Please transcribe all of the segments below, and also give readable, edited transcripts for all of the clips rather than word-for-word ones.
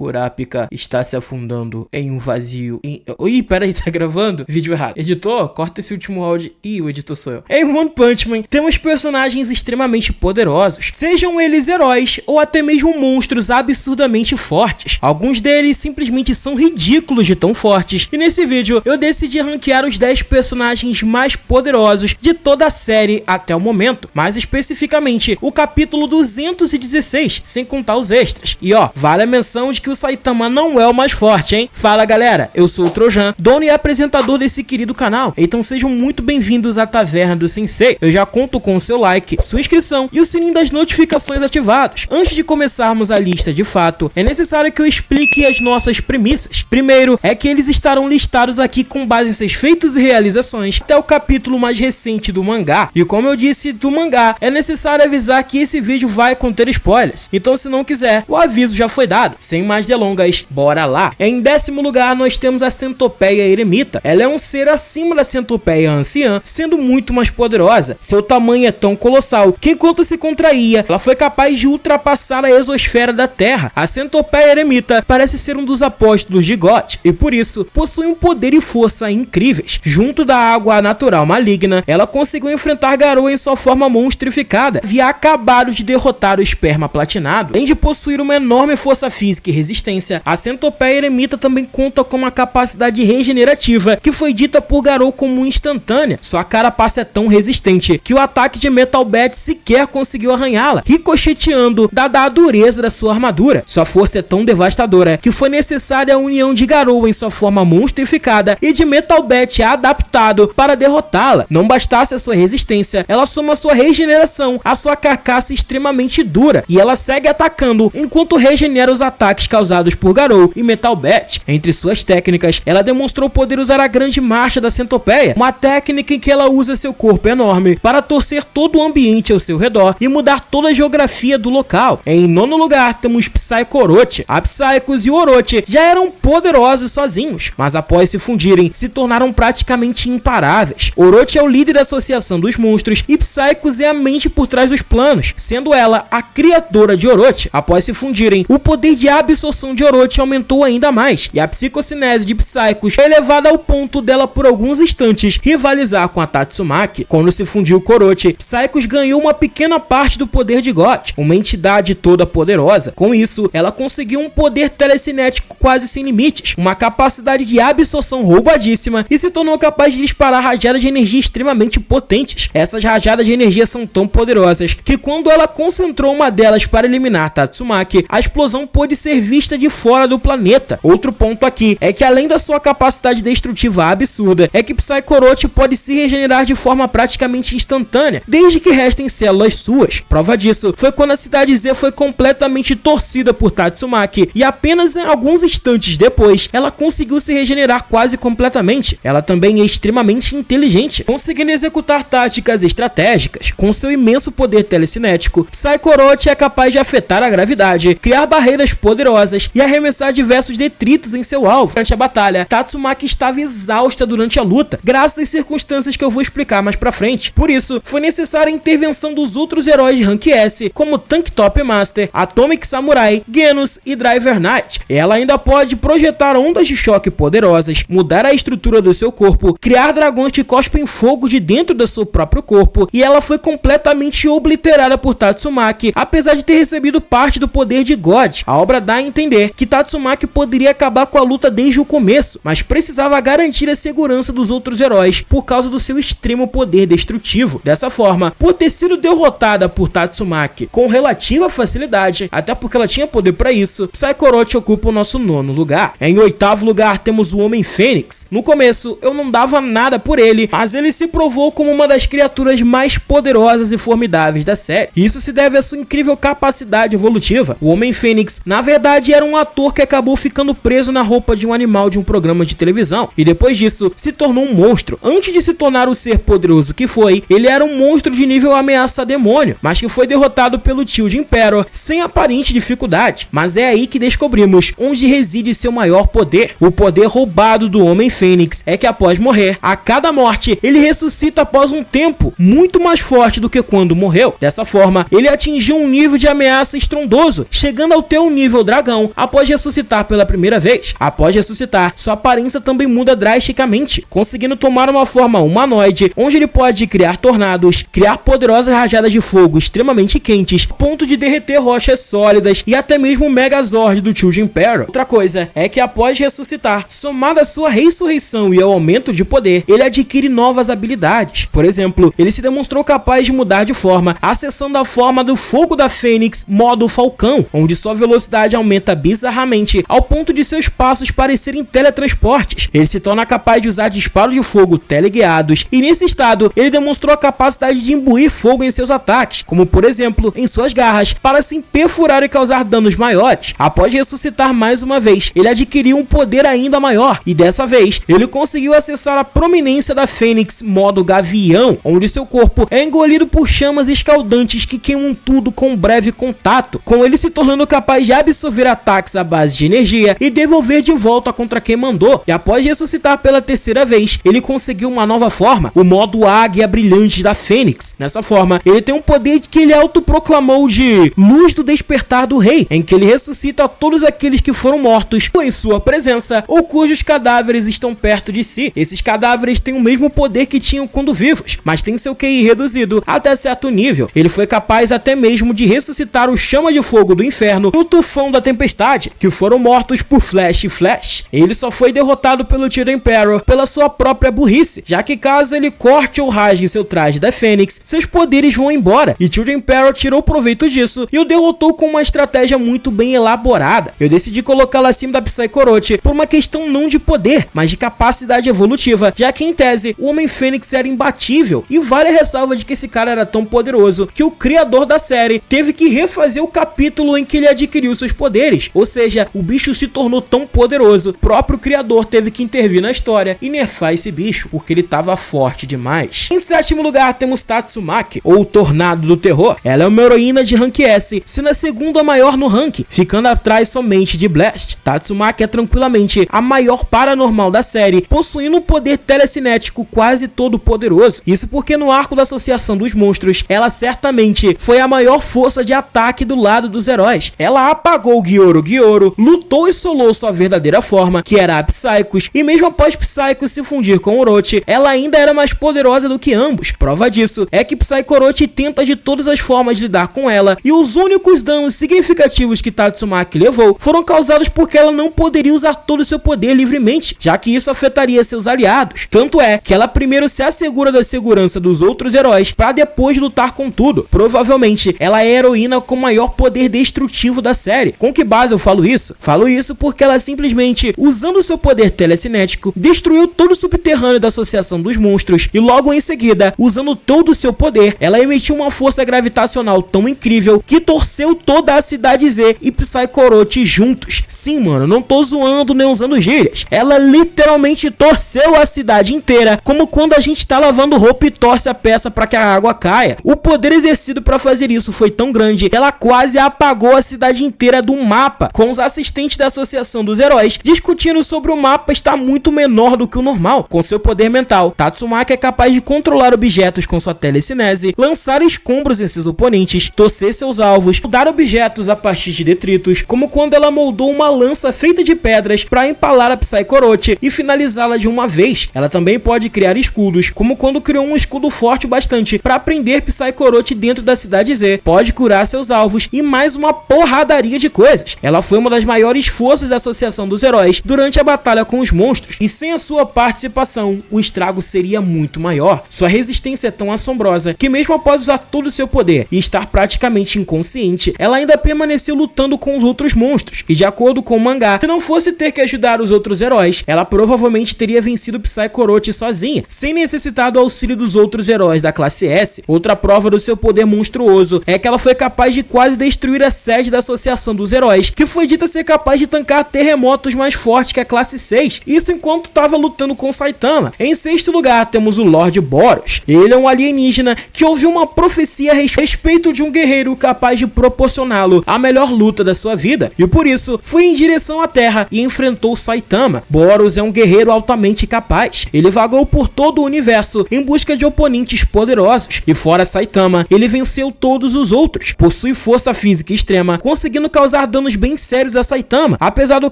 Kurapika está se afundando em um vazio. Ih, peraí, tá gravando? Vídeo errado. Editor, corta esse último áudio. Ih, o editor sou eu. Em One Punch Man, temos personagens extremamente poderosos, sejam eles heróis ou até mesmo monstros absurdamente fortes. Alguns deles simplesmente são ridículos de tão fortes. E nesse vídeo, eu decidi ranquear os 10 personagens mais poderosos de toda a série até o momento. Mais especificamente, o capítulo 216, sem contar os extras. E ó, vale a menção de que o Saitama não é o mais forte, hein? Fala galera, eu sou o Trojan, dono e apresentador desse querido canal. Então sejam muito bem-vindos à Taverna do Sensei. Eu já conto com o seu like, sua inscrição e o sininho das notificações ativados. Antes de começarmos a lista de fato, é necessário que eu explique as nossas premissas. Primeiro, é que eles estarão listados aqui com base em seus feitos e realizações até o capítulo mais recente do mangá. E como eu disse do mangá, é necessário avisar que esse vídeo vai conter spoilers. Então se não quiser, o aviso já foi dado. Sem mais delongas, bora lá. Em 10º lugar, nós temos a Centopeia Eremita. Ela é um ser acima da Centopeia Anciã, sendo muito mais poderosa. Seu tamanho é tão colossal que enquanto se contraía, ela foi capaz de ultrapassar a exosfera da Terra. A Centopeia Eremita parece ser um dos apóstolos de God e por isso possui um poder e força incríveis. Junto da água natural maligna, ela conseguiu enfrentar Garou em sua forma monstrificada. Havia acabado de derrotar o Esperma Platinado. Além de possuir uma enorme força física e resistência, a Centopeia Eremita também conta com uma capacidade regenerativa que foi dita por Garou como instantânea. Sua carapaça é tão resistente que o ataque de Metal Bat sequer conseguiu arranhá-la, ricocheteando dada a dureza da sua armadura. Sua força é tão devastadora que foi necessária a união de Garou em sua forma monstrificada e de Metal Bat adaptado para derrotá-la. Não bastasse a sua resistência, ela soma sua regeneração à sua carcaça extremamente dura e ela segue atacando enquanto regenera os ataques causados por Garou e Metal Bat. Entre suas técnicas, ela demonstrou poder usar a grande marcha da Centopeia, uma técnica em que ela usa seu corpo enorme para torcer todo o ambiente ao seu redor e mudar toda a geografia do local. Em 9º lugar, temos Psycho Orochi. A Psychos e o Orochi já eram poderosos sozinhos, mas após se fundirem, se tornaram praticamente imparáveis. Orochi é o líder da Associação dos Monstros e Psychos é a mente por trás dos planos, sendo ela a criadora de Orochi. Após se fundirem, o poder de absorção de Orochi aumentou ainda mais, e a psicocinese de Psychos foi elevada ao ponto dela por alguns instantes rivalizar com a Tatsumaki. Quando se fundiu com Orochi, Psychos ganhou uma pequena parte do poder de God, uma entidade toda poderosa. Com isso, ela conseguiu um poder telecinético quase sem limites, uma capacidade de absorção roubadíssima e se tornou capaz de disparar rajadas de energia extremamente potentes. Essas rajadas de energia são tão poderosas que quando ela concentrou uma delas para eliminar Tatsumaki, a explosão pôde ser vista de fora do planeta. Outro ponto aqui é que além da sua capacidade destrutiva absurda, é que Psycho Orochi pode se regenerar de forma praticamente instantânea, desde que restem células suas. Prova disso foi quando a cidade Z foi completamente torcida por Tatsumaki e apenas em alguns instantes depois, ela conseguiu se regenerar quase completamente. Ela também é extremamente inteligente, conseguindo executar táticas estratégicas. Com seu imenso poder telecinético, Psycho Orochi é capaz de afetar a gravidade, criar barreiras poderosas e arremessar diversos detritos em seu alvo. Durante a batalha, Tatsumaki estava exausta durante a luta, graças às circunstâncias que eu vou explicar mais pra frente. Por isso, foi necessária a intervenção dos outros heróis de Rank S, como Tank Top Master, Atomic Samurai, Genos e Driver Knight. Ela ainda pode projetar ondas de choque poderosas, mudar a estrutura do seu corpo, criar dragões que cospem fogo de dentro do seu próprio corpo, e ela foi completamente obliterada por Tatsumaki, apesar de ter recebido parte do poder de God. A obra dá a entender que Tatsumaki poderia acabar com a luta desde o começo, mas precisava garantir a segurança dos outros heróis por causa do seu extremo poder destrutivo. Dessa forma, por ter sido derrotada por Tatsumaki com relativa facilidade, até porque ela tinha poder para isso, Psycho Orochi ocupa o nosso 9º lugar. Em 8º lugar temos o Homem Fênix. No começo eu não dava nada por ele, mas ele se provou como uma das criaturas mais poderosas e formidáveis da série. Isso se deve à sua incrível capacidade evolutiva. O Homem Fênix, na verdade, era um ator que acabou ficando preso na roupa de um animal de um programa de televisão, e depois disso se tornou um monstro. Antes de se tornar o ser poderoso que foi, ele era um monstro de nível ameaça demônio, mas que foi derrotado pelo tio de Impero sem aparente dificuldade. Mas é aí que descobrimos onde reside seu maior poder. O poder roubado do Homem Fênix é que após morrer, a cada morte, ele ressuscita após um tempo muito mais forte do que quando morreu. Dessa forma, ele atingiu um nível de ameaça estrondoso, chegando ao teu nível dragão dragão após ressuscitar pela primeira vez. Após ressuscitar, sua aparência também muda drasticamente, conseguindo tomar uma forma humanoide, onde ele pode criar tornados, criar poderosas rajadas de fogo extremamente quentes, a ponto de derreter rochas sólidas e até mesmo o Megazord do Children Emperor. Outra coisa é que após ressuscitar, somado à sua ressurreição e ao aumento de poder, ele adquire novas habilidades. Por exemplo, ele se demonstrou capaz de mudar de forma, acessando a forma do fogo da Fênix, modo Falcão, onde sua velocidade aumenta bizarramente ao ponto de seus passos parecerem teletransportes. Ele se torna capaz de usar disparos de fogo teleguiados e nesse estado ele demonstrou a capacidade de imbuir fogo em seus ataques, como por exemplo em suas garras, para assim perfurar e causar danos maiores. Após ressuscitar mais uma vez, ele adquiriu um poder ainda maior e dessa vez ele conseguiu acessar a prominência da Fênix modo Gavião, onde seu corpo é engolido por chamas escaldantes que queimam tudo com um breve contato, com ele se tornando capaz de absorver ataques à base de energia e devolver de volta contra quem mandou. E após ressuscitar pela terceira vez, ele conseguiu uma nova forma, o modo Águia Brilhante da Fênix. Nessa forma, ele tem um poder que ele autoproclamou de Luz do Despertar do Rei, em que ele ressuscita todos aqueles que foram mortos em sua presença ou cujos cadáveres estão perto de si. Esses cadáveres têm o mesmo poder que tinham quando vivos, mas tem seu QI reduzido até certo nível. Ele foi capaz até mesmo de ressuscitar o Chama de Fogo do Inferno e o Tufão da Tempestade, que foram mortos por Flash e Flash. Ele só foi derrotado pelo Children Emperor pela sua própria burrice, já que caso ele corte ou rasgue seu traje da Fênix, seus poderes vão embora, e Children Emperor tirou proveito disso e o derrotou com uma estratégia muito bem elaborada. Eu decidi colocá-la acima da Psy-Orochi por uma questão não de poder, mas de capacidade evolutiva, já que em tese o Homem-Fênix era imbatível, e vale a ressalva de que esse cara era tão poderoso que o criador da série teve que refazer o capítulo em que ele adquiriu seus poderes, ou seja, o bicho se tornou tão poderoso, o próprio criador teve que intervir na história e nerfar esse bicho, porque ele tava forte demais. Em sétimo lugar temos Tatsumaki, ou Tornado do Terror. Ela é uma heroína de rank S, sendo a segunda maior no ranking, ficando atrás somente de Blast. Tatsumaki é tranquilamente a maior paranormal da série, possuindo um poder telecinético quase todo poderoso. Isso porque no arco da Associação dos Monstros, ela certamente foi a maior força de ataque do lado dos heróis. Ela apagou Gyoro, lutou e solou sua verdadeira forma, que era a Psychos, e mesmo após Psychos se fundir com Orochi, ela ainda era mais poderosa do que ambos. Prova disso é que Psy-Orochi tenta de todas as formas lidar com ela, e os únicos danos significativos que Tatsumaki levou foram causados porque ela não poderia usar todo o seu poder livremente, já que isso afetaria seus aliados. Tanto é que ela primeiro se assegura da segurança dos outros heróis para depois lutar com tudo. Provavelmente ela é a heroína com maior poder destrutivo da série. Com que base eu falo isso? Falo isso porque ela simplesmente, usando seu poder telecinético, destruiu todo o subterrâneo da Associação dos Monstros e logo em seguida, usando todo o seu poder, ela emitiu uma força gravitacional tão incrível que torceu toda a Cidade Z e Psy-Orochi juntos. Sim, mano, não tô zoando nem usando gírias. Ela literalmente torceu a cidade inteira, como quando a gente tá lavando roupa e torce a peça para que a água caia. O poder exercido para fazer isso foi tão grande, ela quase apagou a cidade inteira do mapa, com os assistentes da Associação dos Heróis discutindo sobre o mapa estar muito menor do que o normal. Com seu poder mental, Tatsumaki é capaz de controlar objetos com sua telecinese, lançar escombros em seus oponentes, torcer seus alvos, mudar objetos a partir de detritos, como quando ela moldou uma lança feita de pedras para empalar a Psy-Orochi e finalizá-la de uma vez. Ela também pode criar escudos, como quando criou um escudo forte bastante para prender Psy-Orochi dentro da Cidade Z, pode curar seus alvos e mais uma porradaria de coisas. Ela foi uma das maiores forças da Associação dos Heróis durante a batalha com os monstros, e sem a sua participação, o estrago seria muito maior. Sua resistência é tão assombrosa que mesmo após usar todo o seu poder e estar praticamente inconsciente, ela ainda permaneceu lutando com os outros monstros, e de acordo com o mangá, se não fosse ter que ajudar os outros heróis, ela provavelmente teria vencido Psy-Orochi sozinha, sem necessitar do auxílio dos outros heróis da classe S. Outra prova do seu poder monstruoso é que ela foi capaz de quase destruir a sede da Associação dos Heróis, que foi dita ser capaz de tancar terremotos mais fortes que a classe 6, isso enquanto estava lutando com Saitama. Em sexto lugar temos o Lord Boros. Ele é um alienígena que ouviu uma profecia a respeito de um guerreiro capaz de proporcioná-lo a melhor luta da sua vida, e por isso foi em direção à Terra e enfrentou Saitama. Boros é um guerreiro altamente capaz. Ele vagou por todo o universo em busca de oponentes poderosos, e fora Saitama, ele venceu todos os outros. Possui força física extrema, conseguindo causar danos bem sérios a Saitama. Apesar do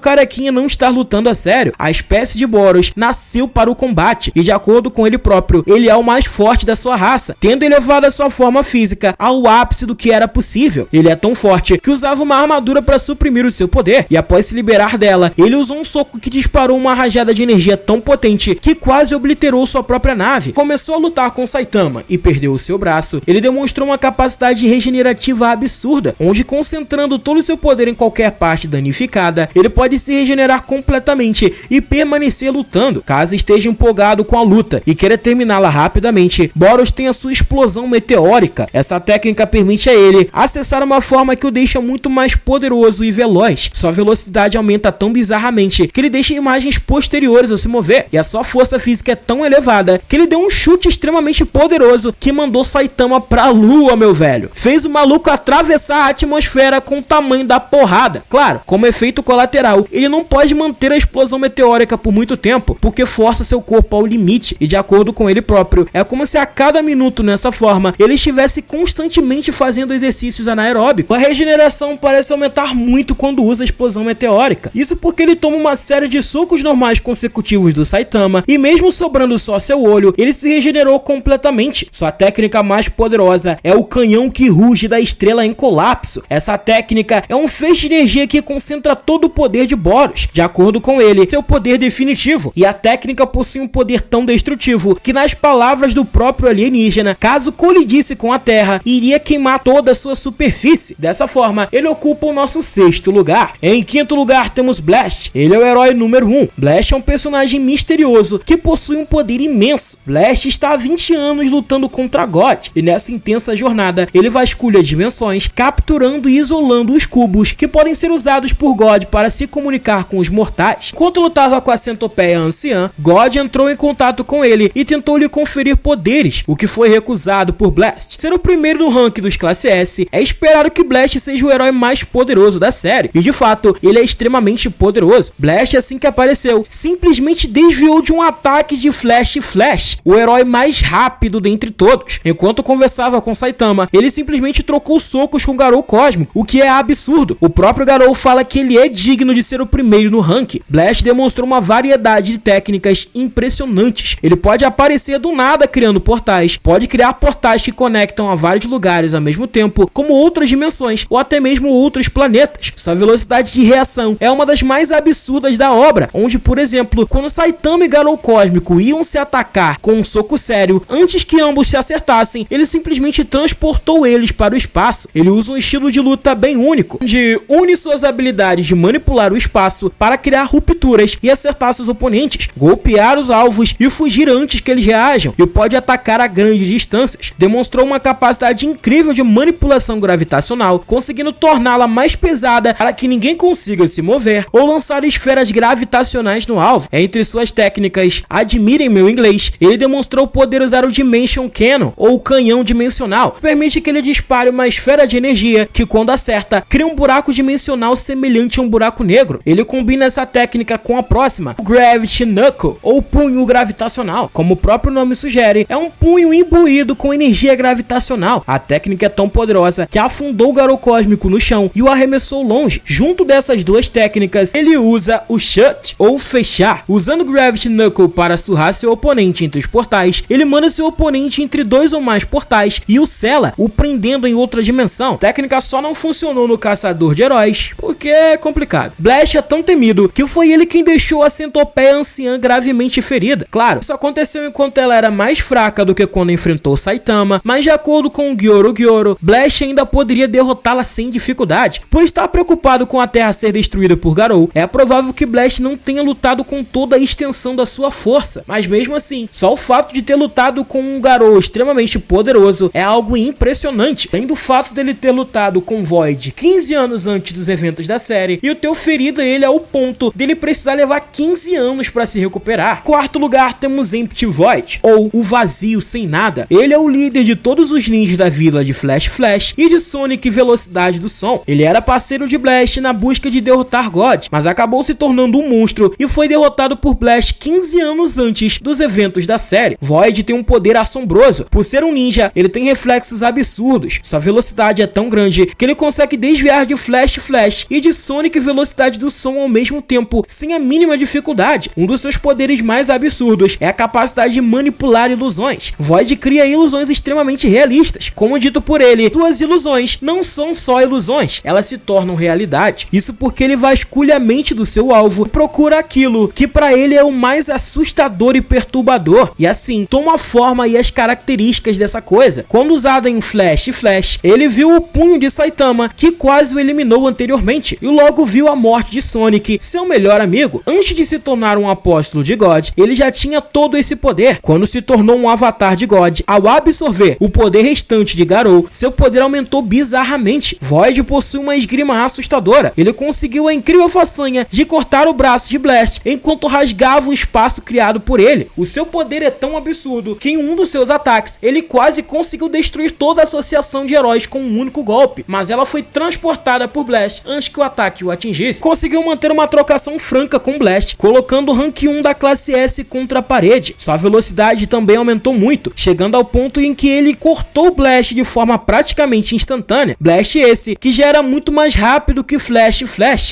carequinha não estar lutando a sério, a espécie de Boros nasceu para o combate e, de acordo com ele próprio, ele é o mais forte da sua raça, tendo elevado a sua forma física ao ápice do que era possível. Ele é tão forte que usava uma armadura para suprimir o seu poder, e após se liberar dela, ele usou um soco que disparou uma rajada de energia tão potente que quase obliterou sua própria nave. Começou a lutar com Saitama e perdeu o seu braço. Ele demonstrou uma capacidade regenerativa absurda, onde, concentrando todo o seu poder em qualquer parte danificada, ele pode se regenerar completamente e permanecer lutando. Caso esteja empolgado com a luta e queira terminá-la rapidamente, Boros tem a sua explosão meteórica. Essa técnica permite a ele acessar uma forma que o deixa muito mais poderoso e veloz. Sua velocidade aumenta tão bizarramente que ele deixa imagens posteriores ao se mover, e a sua força física é tão elevada que ele deu um chute extremamente poderoso que mandou Saitama pra lua, meu velho. Fez o maluco atravessar a atmosfera com o tamanho da porrada. Claro, como efeito colateral, ele não pode manter a explosão meteórica por muito tempo, porque força seu corpo ao limite, e de acordo com ele próprio, é como se a cada minuto nessa forma, ele estivesse constantemente fazendo exercícios anaeróbicos. A regeneração parece aumentar muito quando usa a explosão meteórica. Isso porque ele toma uma série de socos normais consecutivos do Saitama, e mesmo sobrando só seu olho, ele se regenerou completamente. Sua técnica mais poderosa é o canhão que ruge da estrela em colapso. Essa técnica é um feixe de energia que concentra todo o poder de Boros. De acordo com ele, seu poder definitivo, e a técnica possui um poder tão destrutivo que, nas palavras do próprio alienígena, caso colidisse com a Terra, iria queimar toda a sua superfície. Dessa forma, ele ocupa o nosso 6º lugar. Em 5º lugar temos Blast. Ele é o herói número 1. Blast é um personagem misterioso que possui um poder imenso. Blast está há 20 anos lutando contra God, e nessa intensa jornada ele vasculha dimensões, capturando e isolando os cubos que podem ser usados por God para se comunicar com os mortais. Enquanto lutava com a centopeia anciã, God entrou em contato com ele e tentou lhe conferir poderes, o que foi recusado por Blast. Ser o primeiro no ranking dos classe S, é esperado que Blast seja o herói mais poderoso da série, e de fato, ele é extremamente poderoso. Blast, assim que apareceu, simplesmente desviou de um ataque de Flash, o herói mais rápido dentre todos. Enquanto conversava com Saitama, ele simplesmente trocou socos com o Garou Cósmico, o que é absurdo. O próprio Garou fala que ele é digno de ser o primeiro no ranking. Blast demonstrou uma variedade de técnicas impressionantes. Ele pode aparecer do nada criando portais, pode criar portais que conectam a vários lugares ao mesmo tempo, como outras dimensões ou até mesmo outros planetas. Sua velocidade de reação é uma das mais absurdas da obra, onde, por exemplo, quando Saitama e Garou Cósmico iam se atacar com um soco sério, antes que ambos se acertassem, ele simplesmente transportou eles para o espaço. Ele usa um estilo de luta bem único, onde une suas habilidades de manipular o espaço para criar rupturas e acertar seus oponentes, golpear os alvos e fugir antes que eles reajam, e pode atacar a grandes distâncias. Demonstrou uma capacidade incrível de manipulação gravitacional, conseguindo torná-la mais pesada para que ninguém consiga se mover ou lançar esferas gravitacionais no alvo. Entre suas técnicas, admirem meu inglês, ele demonstrou poder usar o Dimension Cannon, ou canhão dimensional, que permite que ele dispare uma esfera de energia que, quando acerta, cria um buraco dimensional semelhante a um buraco negro. Ele combina essa técnica com a próxima, o Gravity Knuckle, ou punho gravitacional. Como o próprio nome sugere, é um punho imbuído com energia gravitacional. A técnica é tão poderosa que afundou o Garou Cósmico no chão e o arremessou longe. Junto dessas duas técnicas, ele usa o Shut, ou fechar. Usando o Gravity Knuckle para surrar seu oponente entre os portais, ele manda seu oponente entre 2 ou mais portais e o sela, o prendendo em outra dimensão. A técnica só não funcionou no Caçador de Heróis, porque é complicado. Blast é tão temido que foi ele quem deixou a centopeia anciã gravemente ferida. Claro, isso aconteceu enquanto ela era mais fraca do que quando enfrentou Saitama, mas de acordo com o Gyoro, Blast ainda poderia derrotá-la sem dificuldade. Por estar preocupado com a Terra ser destruída por Garou, é provável que Blast não tenha lutado com toda a extensão da sua força, mas mesmo assim, só o fato de ter lutado com um Garou extremamente poderoso é algo impressionante, além do fato dele ter lutado com Void 15 anos antes dos eventos da série e o ter ferido ele ao ponto dele precisar levar 15 anos para se recuperar. Quarto lugar temos Empty Void, ou o vazio sem nada. Ele é o líder de todos os ninjas da vila de Flash e de Sonic Velocidade do Som. Ele era parceiro de Blast na busca de derrotar God, mas acabou se tornando um monstro e foi derrotado por Blast 15 anos antes dos eventos da série. Void tem um poder assombroso. Por ser um ninja, ele tem reflexos absurdos. Sua velocidade é tão grande que ele consegue desviar de Flash e de Sonic velocidade do som ao mesmo tempo, sem a mínima dificuldade. Um dos seus poderes mais absurdos é a capacidade de manipular ilusões. Void cria ilusões extremamente realistas. Como dito por ele, suas ilusões não são só ilusões, elas se tornam realidade. Isso porque ele vasculha a mente do seu alvo e procura aquilo que para ele é o mais assustador e perturbador, e assim toma a forma e as características dessa coisa. Quando usado em Flash, ele viu o punho de Saitama, que quase o eliminou anteriormente, e logo viu a morte de Sonic, seu melhor amigo. Antes de se tornar um apóstolo de God, ele já tinha todo esse poder. Quando se tornou um avatar de God, ao absorver o poder restante de Garou, seu poder aumentou bizarramente. Void possui uma esgrima assustadora. Ele conseguiu a incrível façanha de cortar o braço de Blast enquanto rasgava o espaço criado por ele. O seu poder é tão absurdo que em um dos seus ataques, ele quase conseguiu destruir toda a associação de heróis com um único golpe, mas ela foi transportada por Blast antes que o ataque o atingisse. Conseguiu manter uma trocação franca com Blast, colocando o rank 1 da classe S contra a parede. Sua velocidade também aumentou muito, chegando ao ponto em que ele cortou Blast de forma praticamente instantânea. Blast esse, que já era muito mais rápido que Flash.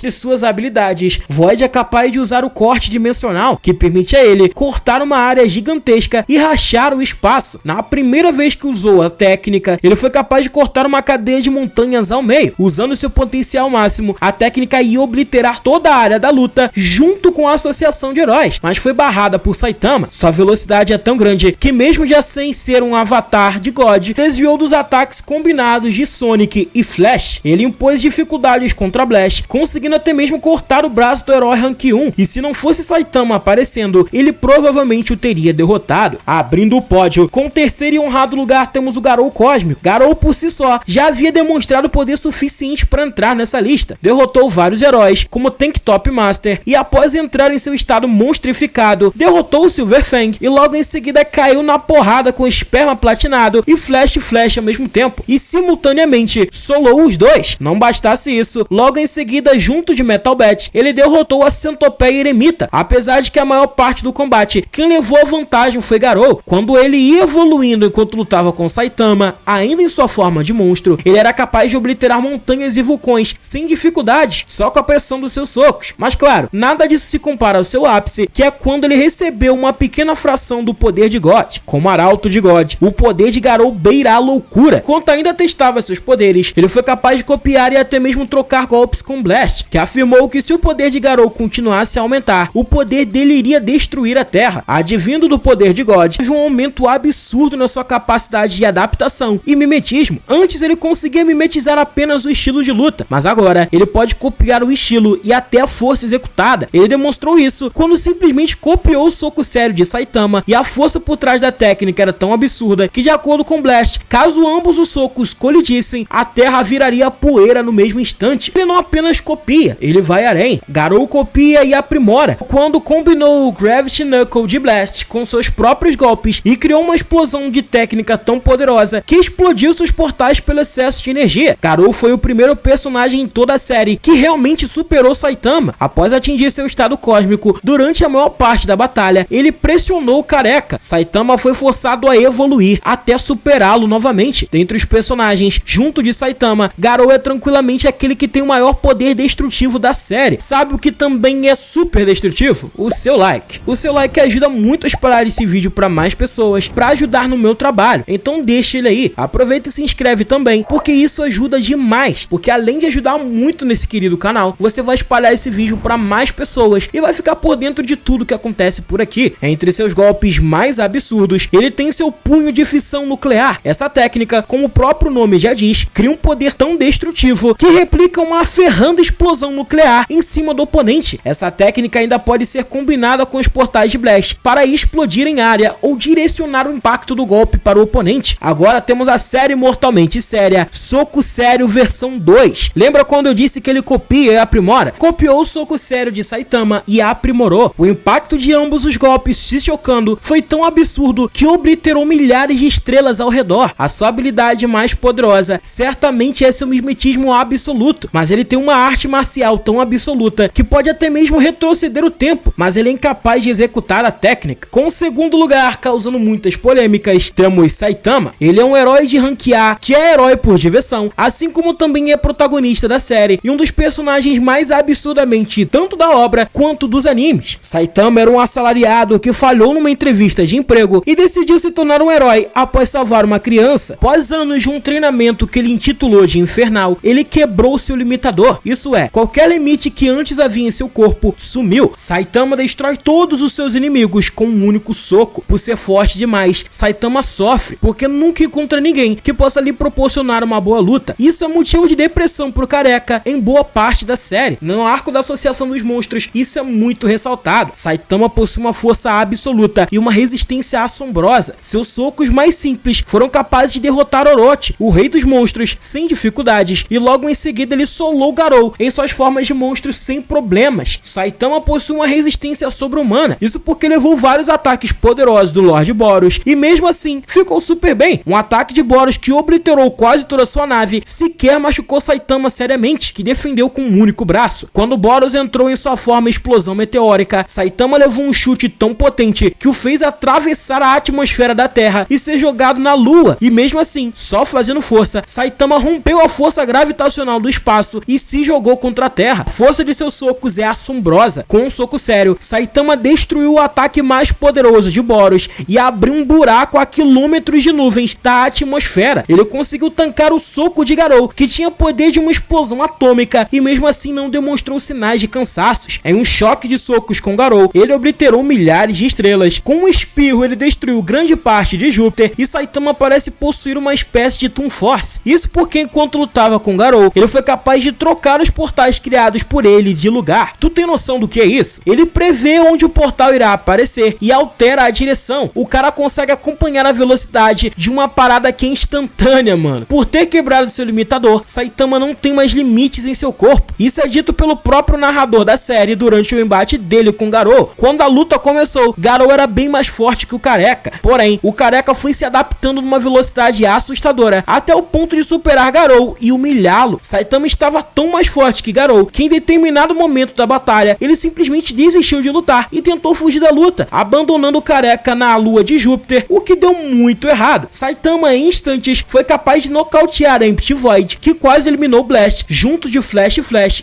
De suas habilidades, Void é capaz de usar o corte dimensional, que permite a ele cortar uma área gigantesca e rachar o espaço. Na primeira vez que usou a técnica, ele foi capaz de cortar uma cadeia de montanhas ao meio. Usando seu potencial máximo, a técnica ia obliterar toda a área da luta junto com a associação de heróis, mas foi barrada por Saitama. Sua velocidade é tão grande que mesmo já sem ser um avatar de God, desviou dos ataques combinados de Sonic e Flash. Ele impôs dificuldades contra Blast, conseguindo até mesmo cortar o braço do herói rank 1, e se não fosse Saitama aparecendo, ele provavelmente o teria derrotado. Abrindo o pódio, com o terceiro e honrado lugar temos o Garou Cósmico. Garou por si só já havia demonstrado poder suficiente para entrar nessa lista. Derrotou vários heróis, como Tank Top Master, e após entrar em seu estado monstrificado, derrotou o Silver Fang e logo em seguida caiu na porrada com Esperma Platinado e Flash ao mesmo tempo, e simultaneamente solou os dois. Não bastasse isso, logo em seguida, junto de Metal Bat, ele derrotou a Centopeia Eremita. Apesar de que a maior parte do combate, quem levou a vantagem foi Garou. Quando ele ia evoluindo enquanto lutava com Saitama, ainda em sua forma de monstro, ele era capaz de obliterar montanhas e vulcões sem dificuldades, só com a pressão dos seus socos. Mas claro, nada disso se compara ao seu ápice, que é quando ele recebeu uma pequena fração do poder de God. Como arauto de God, o poder de Garou beira a loucura. Enquanto ainda testava seus poderes, ele foi capaz de copiar e até mesmo trocar golpes com Blast, que afirmou que se o poder de Garou continuasse a aumentar, o poder dele iria destruir a Terra. Advindo do poder de God, teve um aumento absurdo na sua capacidade de adaptação e mimetismo. Antes ele conseguia mimetizar apenas o estilo de luta, mas agora ele pode copiar o estilo e até a força executada. Ele demonstrou isso quando simplesmente copiou o soco sério de Saitama, e a força por trás da técnica era tão absurda que, de acordo com Blast, caso ambos os socos colidissem, a Terra viraria poeira no mesmo instante. Ele não apenas copia, ele vai além. Garou copia e aprimora. Quando combinou o Gravity Knuckle de Blast com seus próprios golpes e criou uma explosão de técnica tão poderosa que explodiu seus portais pelo excesso de energia. Garou foi o primeiro personagem em toda a série que realmente superou Saitama. Após atingir seu estado cósmico, durante a maior parte da batalha, ele pressionou o Careca. Saitama foi forçado a evoluir até superá-lo novamente. Dentre os personagens, junto de Saitama, Garou é tranquilamente aquele que tem o maior poder destrutivo da série. Sabe o que também é super destrutivo? O seu like. O seu like ajuda muito a espalhar esse vídeo para mais pessoas, para ajudar no meu trabalho. Então deixa ele aí. Aproveita e se inscreve também, porque isso ajuda demais. Porque além de ajudar muito nesse querido canal, você vai espalhar esse vídeo para mais pessoas e vai ficar por dentro de tudo que acontece por aqui. Entre seus golpes mais absurdos, ele tem seu punho de fissão nuclear. Essa técnica, como o próprio nome já diz, cria um poder tão destrutivo que replica uma ferranda explosão nuclear em cima do oponente. Essa técnica ainda pode ser combinada com os portais de Blast para explodir em área ou direcionar o impacto do golpe para o oponente. Agora temos a série mortalmente séria, Soco Sério versão 2. Lembra quando eu disse que ele copia e aprimora? Copiou o soco sério de Saitama e aprimorou. O impacto de ambos os golpes se chocando foi tão absurdo que obliterou milhares de estrelas ao redor. A sua habilidade mais poderosa certamente é seu mimetismo absoluto, mas ele tem uma arte marcial tão absoluta que pode até mesmo retroceder o tempo, mas ele é incapaz de executar a técnica. Com o segundo lugar, causando muitas polêmicas, temos Saitama. Ele é um herói de rank A, que é herói por diversão, assim como também é protagonista protagonista da série e um dos personagens mais absurdamente tanto da obra quanto dos animes. Saitama era um assalariado que falhou numa entrevista de emprego e decidiu se tornar um herói após salvar uma criança. Após anos de um treinamento que ele intitulou de Infernal, ele quebrou seu limitador, isso é, qualquer limite que antes havia em seu corpo sumiu. Saitama destrói todos os seus inimigos com um único soco. Por ser forte demais, Saitama sofre, porque nunca encontra ninguém que possa lhe proporcionar uma boa luta. Isso é motivo de depressão pro careca em boa parte da série. No arco da Associação dos Monstros, isso é muito ressaltado. Saitama possui uma força absoluta e uma resistência assombrosa. Seus socos mais simples foram capazes de derrotar Orochi, o rei dos monstros, sem dificuldades, e logo em seguida ele solou Garou em suas formas de monstros sem problemas. Saitama possui uma resistência sobre-humana, isso porque levou vários ataques poderosos do Lord Boros e mesmo assim ficou super bem. Um ataque de Boros que obliterou quase toda sua nave sequer machucou Saitama seriamente, que defendeu com um único braço. Quando Boros entrou em sua forma explosão meteórica, Saitama levou um chute tão potente que o fez atravessar a atmosfera da Terra e ser jogado na Lua, e mesmo assim, só fazendo força, Saitama rompeu a força gravitacional do espaço e se jogou contra a Terra. A força de seus socos é assombrosa. Com um soco sério, Saitama destruiu o ataque mais poderoso de Boros e abriu um buraco a quilômetros de nuvens da atmosfera. Ele conseguiu tancar o soco de Garou, que tinha poder de uma explosão atômica, e mesmo assim não demonstrou sinais de cansaços. Em um choque de socos com Garou, ele obliterou milhares de estrelas. Com um espirro, ele destruiu grande parte de Júpiter, e Saitama parece possuir uma espécie de Toon Force. Isso porque enquanto lutava com Garou, ele foi capaz de trocar os portais criados por ele de lugar. Tu tem noção do que é isso? Ele prevê onde o portal irá aparecer e altera a direção. O cara consegue acompanhar a velocidade de uma parada que é instantânea, mano. Por ter quebrado seu limitador, Saitama não tem mais limites em seu corpo. Isso é dito pelo próprio narrador da série durante o embate dele com Garou. Quando a luta começou, Garou era bem mais forte que o careca. Porém, o careca foi se adaptando numa velocidade assustadora até o ponto de superar Garou e humilhá-lo. Saitama estava tão mais forte que Garou que em determinado momento da batalha, ele simplesmente desistiu de lutar e tentou fugir da luta, abandonando o careca na lua de Júpiter, o que deu muito errado. Saitama em instantes foi capaz de nocautear Empty Void, que quase eliminou Blast, junto de Flash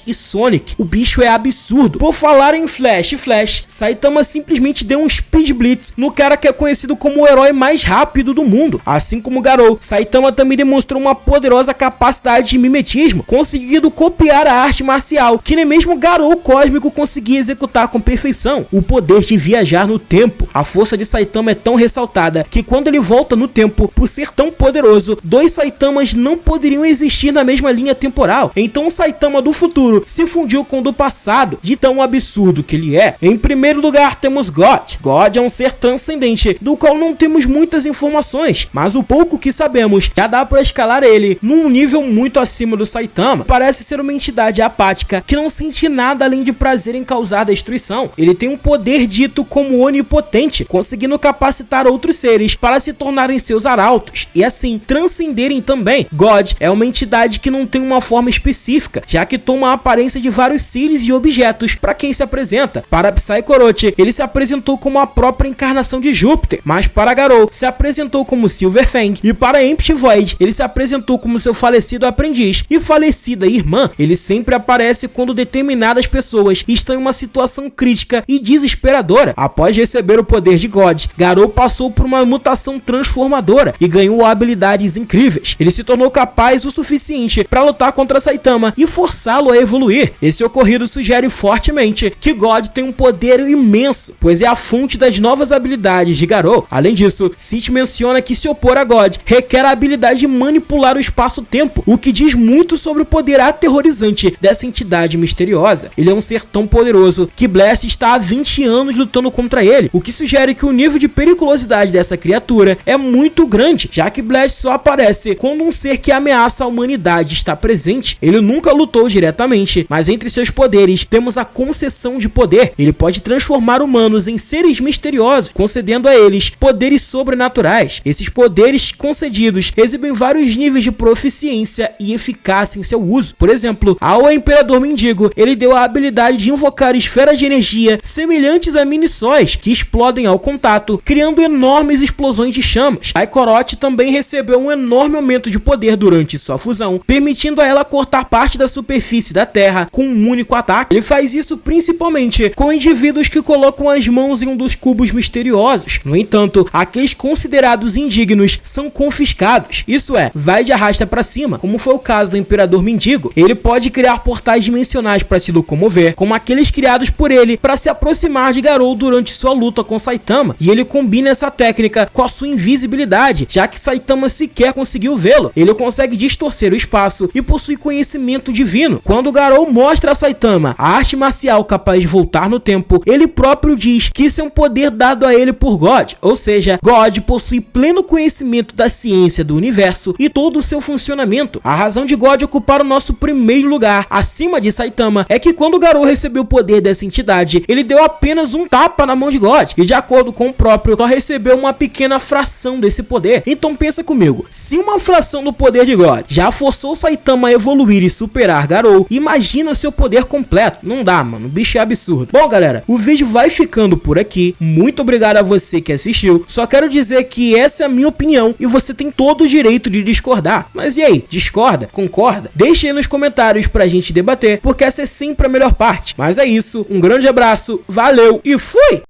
e Sonic. O bicho é absurdo. Por falar em Flash, Saitama simplesmente deu um Speed Blitz no cara que é conhecido como o herói mais rápido do mundo. Assim como Garou, Saitama também demonstrou uma poderosa capacidade de mimetismo, conseguindo copiar a arte marcial que nem mesmo Garou cósmico conseguia executar com perfeição. O poder de viajar no tempo. A força de Saitama é tão ressaltada que quando ele volta no tempo, por ser tão poderoso, dois Saitamas não poderiam existir na mesma linha temporal. Então o Saitama do futuro se fundiu com o do passado, de tão absurdo que ele é. Em primeiro lugar temos God. God é um ser transcendente, do qual não temos muitas informações, mas o pouco que sabemos já dá para escalar ele num nível muito acima do Saitama. Parece ser uma entidade apática que não sente nada além de prazer em causar destruição. Ele tem um poder dito como onipotente, conseguindo capacitar outros seres para se tornarem seus arautos e assim transcenderem também. God é uma entidade que não tem uma forma específica, já que toma a aparência de vários seres e objetos para quem se apresenta. Para Psycho Orochi, ele se apresentou como a própria encarnação de Júpiter, mas para Garou se apresentou como Silverfang, e para Empty Void ele se apresentou como seu falecido aprendiz e falecida irmã. Ele sempre aparece quando determinadas pessoas estão em uma situação crítica e desesperadora. Após receber o poder de God, Garou passou por uma mutação transformadora e ganhou habilidades incríveis. Ele se tornou capaz o suficiente para lutar contra Saitama e forçá-lo a evoluir. Esse ocorrido sugere fortemente que God tem um poder imenso, pois é a fonte das novas habilidades de Garou. Além disso, Cid menciona que se opor a God requer a habilidade de manipular o espaço-tempo, o que diz muito sobre o poder aterrorizante dessa entidade misteriosa. Ele é um ser tão poderoso que Blast está há 20 anos lutando contra ele, o que sugere que o nível de periculosidade dessa criatura é muito grande, já que Blast só aparece quando um ser que ameaça a humanidade está presente. Ele nunca lutou diretamente, mas entre seus poderes temos a concessão de poder. Ele pode transformar humanos em seres misteriosos, concedendo a eles poderes sobrenaturais. Esses poderes concedidos exibem vários níveis de proficiência e eficácia em seu uso. Por exemplo, ao Imperador Mendigo, ele deu a habilidade de invocar esferas de energia semelhantes a mini-sóis que explodem ao contato, criando enormes explosões de chamas. Psycho Orochi também recebeu um enorme aumento de poder durante sua fusão, permitindo permitindo a ela cortar parte da superfície da Terra com um único ataque. Ele faz isso principalmente com indivíduos que colocam as mãos em um dos cubos misteriosos. No entanto, aqueles considerados indignos são confiscados. Isso é, vai de arrasta pra cima, como foi o caso do Imperador Mendigo. Ele pode criar portais dimensionais para se locomover, como aqueles criados por ele para se aproximar de Garou durante sua luta com Saitama, e ele combina essa técnica com a sua invisibilidade, já que Saitama sequer conseguiu vê-lo. Ele consegue distorcer o espaço e possui conhecimento divino. Quando Garou mostra a Saitama a arte marcial capaz de voltar no tempo, ele próprio diz que isso é um poder dado a ele por God, ou seja, God possui pleno conhecimento da ciência do universo e todo o seu funcionamento. A razão de God ocupar o nosso primeiro lugar acima de Saitama é que quando Garou recebeu o poder dessa entidade, ele deu apenas um tapa na mão de God, e de acordo com o próprio, só recebeu uma pequena fração desse poder. Então pensa comigo, se uma fração do poder de God já forçou Saitama a evoluir e superar Garou, imagina o seu poder completo. Não dá, mano, o bicho é absurdo. Bom, galera, o vídeo vai ficando por aqui. Muito obrigado a você que assistiu. Só quero dizer que essa é a minha opinião e você tem todo o direito de discordar. Mas e aí, discorda? Concorda? Deixe aí nos comentários pra gente debater, porque essa é sempre a melhor parte. Mas é isso, um grande abraço, valeu e fui!